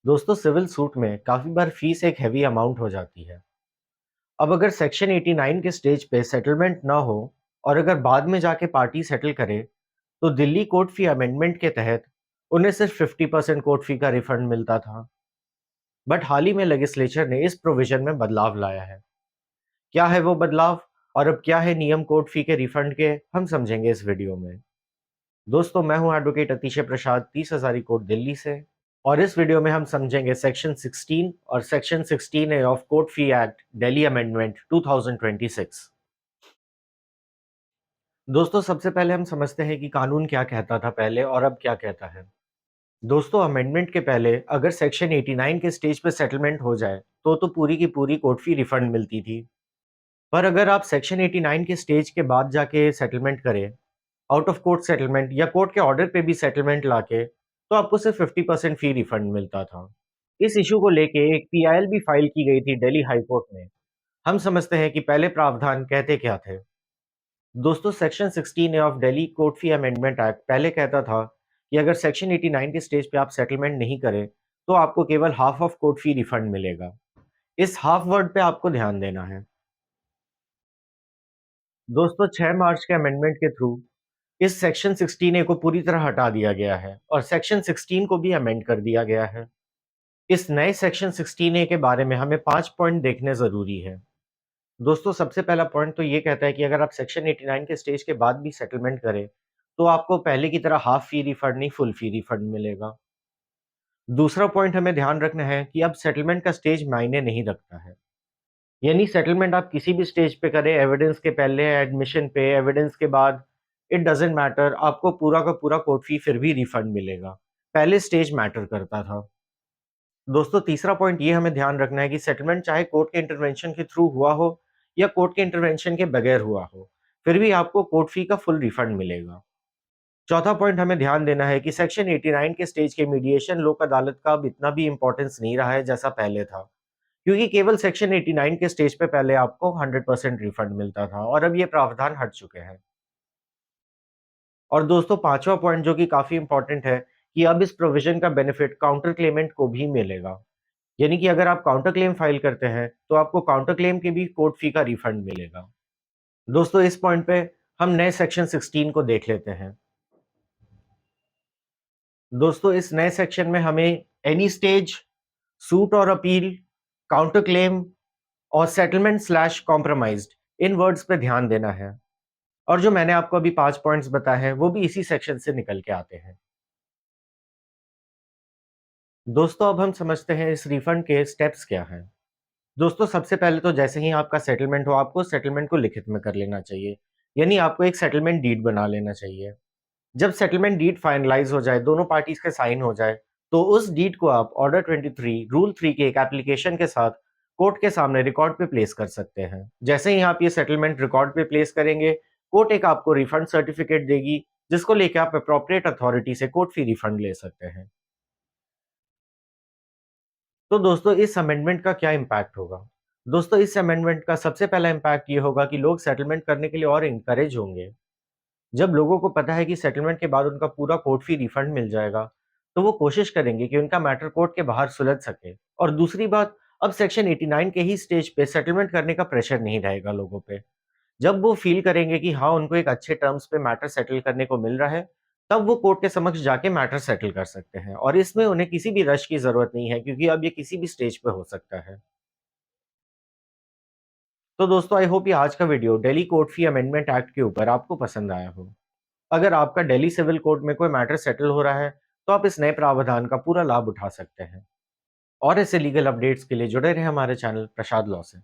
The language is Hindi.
दोस्तों सिविल सूट में काफी बार फीस एक हैवी अमाउंट हो जाती है। अब अगर सेक्शन 89 के स्टेज पे सेटलमेंट ना हो और अगर बाद में जाके पार्टी सेटल करे तो दिल्ली कोर्ट फी अमेंडमेंट के तहत उन्हें सिर्फ 50% कोर्ट फी का रिफंड मिलता था। बट हाल ही में लेजिस्लेचर ने इस प्रोविजन में बदलाव लाया है। क्या है वो बदलाव और अब क्या है नियम कोर्ट फी के रिफंड के, हम समझेंगे इस वीडियो में। दोस्तों मैं हूं एडवोकेट अतिशय प्रसाद 30,000 कोर्ट दिल्ली से, और इस वीडियो में हम समझेंगे सेक्शन 16 और section 16 A of court fee act Delhi amendment 2026। दोस्तों सबसे पहले हम समझते हैं कि कानून क्या कहता था पहले और अब क्या कहता है। दोस्तों अमेंडमेंट के पहले अगर सेक्शन 89 के स्टेज पे सेटलमेंट हो जाए तो पूरी की पूरी कोर्ट फी रिफंड मिलती थी। पर अगर आप सेक्शन 89 के स्टेज के बाद जाके सेटलमेंट करें, आउट ऑफ कोर्ट सेटलमेंट या कोर्ट के ऑर्डर पे भी सेटलमेंट लाके, तो आपको सिर्फ 50% फी रिफंड मिलता था। इस इश्यू को लेके एक पीआईएल भी फाइल की गई थी दिल्ली हाई कोर्ट में। हम समझते हैं कि पहले प्रावधान कहते क्या थे। दोस्तों section 16 A of Delhi court fee amendment act पहले कहता था कि अगर सेक्शन 89 के स्टेज पे आप सेटलमेंट नहीं करें तो आपको केवल half of court fee refund मिलेगा। इस हाफ वर्ड पे आपको ध्यान देना है। दोस्तों 6 मार्च के अमेंडमेंट के थ्रू इस सेक्शन 16 ए को पूरी तरह हटा दिया गया है और सेक्शन 16 को भी अमेंड कर दिया गया है। इस नए सेक्शन 16 ए के बारे में हमें 5 पॉइंट देखने ज़रूरी है। दोस्तों सबसे पहला पॉइंट तो ये कहता है कि अगर आप सेक्शन 89 के स्टेज के बाद भी सेटलमेंट करें, तो आपको पहले की तरह हाफ फी रिफंड नहीं, फुल फी रिफंड मिलेगा। दूसरा पॉइंट हमें ध्यान रखना है कि अब सेटलमेंट का स्टेज मायने नहीं रखता है। यानी सेटलमेंट आप किसी भी स्टेज पे करें, एविडेंस के पहले, एडमिशन पे, एविडेंस के बाद, इट डज़न्ट मैटर, आपको पूरा का पूरा कोर्ट फी फिर भी रिफंड मिलेगा। पहले स्टेज मैटर करता था। दोस्तों तीसरा पॉइंट ये हमें ध्यान रखना है कि सेटलमेंट चाहे कोर्ट के इंटरवेंशन के थ्रू हुआ हो या कोर्ट के इंटरवेंशन के बगैर हुआ हो, फिर भी आपको कोर्ट फी का फुल रिफंड मिलेगा। चौथा पॉइंट हमें ध्यान देना है कि सेक्शन 89 के स्टेज के मीडिएशन लोक अदालत का अब इतना भी इंपॉर्टेंस नहीं रहा है जैसा पहले था, क्योंकि केवल सेक्शन 89 के स्टेज पे पहले आपको 100% रिफंड मिलता था और अब ये प्रावधान हट चुके हैं। और दोस्तों पांचवा पॉइंट जो कि काफी इंपॉर्टेंट है कि अब इस प्रोविजन का बेनिफिट काउंटर क्लेमेंट को भी मिलेगा। यानी कि अगर आप काउंटर क्लेम फाइल करते हैं, तो आपको काउंटर क्लेम की भी कोर्ट फी का रिफंड मिलेगा। दोस्तों इस पॉइंट पे हम नए सेक्शन 16 को देख लेते हैं। दोस्तों इस नए सेक्शन में हमें एनी स्टेज, सूट और अपील, काउंटर क्लेम और सेटलमेंट स्लैश कॉम्प्रोमाइज्ड, इन वर्ड्स पे ध्यान देना है। और जो मैंने आपको अभी 5 पॉइंट्स बताए हैं, वो भी इसी सेक्शन से निकल के आते हैं। दोस्तों अब हम समझते हैं इस रिफंड के स्टेप्स क्या हैं। दोस्तों सबसे पहले तो जैसे ही आपका सेटलमेंट हो, आपको सेटलमेंट को लिखित में कर लेना चाहिए। यानी आपको एक सेटलमेंट डीड बना लेना चाहिए। जब सेटलमेंट डीड फाइनलाइज हो जाए, दोनों पार्टीज के साइन हो जाए, तो उस डीड को आप ऑर्डर 23 रूल 3 के एक एप्लीकेशन के साथ कोर्ट के सामने रिकॉर्ड पे प्लेस कर सकते हैं। जैसे ही आप ये सेटलमेंट रिकॉर्ड पे प्लेस करेंगे, कोर्ट एक आपको रिफंड सर्टिफिकेट देगी, जिसको लेके आप अप्रोप्रिएट अथॉरिटी से कोर्ट फी रिफंड ले सकते हैं। तो दोस्तों इस अमेंडमेंट का क्या इम्पैक्ट होगा? दोस्तों इस अमेंडमेंट का सबसे पहला इम्पैक्ट ये होगा कि लोग सेटलमेंट करने के लिए और इनकरेज होंगे। जब लोगों को पता है कि सेटलमेंट के बाद उनका पूरा कोर्ट फी रिफंड मिल जाएगा, तो वो कोशिश करेंगे कि उनका मैटर कोर्ट के बाहर सुलझ सके। और दूसरी बात, अब सेक्शन 89 के ही स्टेज पे सेटलमेंट करने का प्रेशर नहीं रहेगा लोगों पे। जब वो फील करेंगे कि हाँ, उनको एक अच्छे टर्म्स पे मैटर सेटल करने को मिल रहा है, तब वो कोर्ट के समक्ष जाके मैटर सेटल कर सकते हैं और इसमें उन्हें किसी भी रश की ज़रूरत नहीं है, क्योंकि अब ये किसी भी स्टेज पे हो सकता है। तो दोस्तों आई होप ये आज का video Delhi court fee amendment act के ऊपर आपको पसंद आया हो। अगर आपका दिल्ली सिविल कोर्ट में कोई मैटर सेटल हो रहा है, तो आप इस नए प्रावधान का पूरा लाभ उठा सकते हैं। और ऐसे लीगल अपडेट्स के लिए जुड़े रहें हमारे चैनल प्रसाद लॉ से।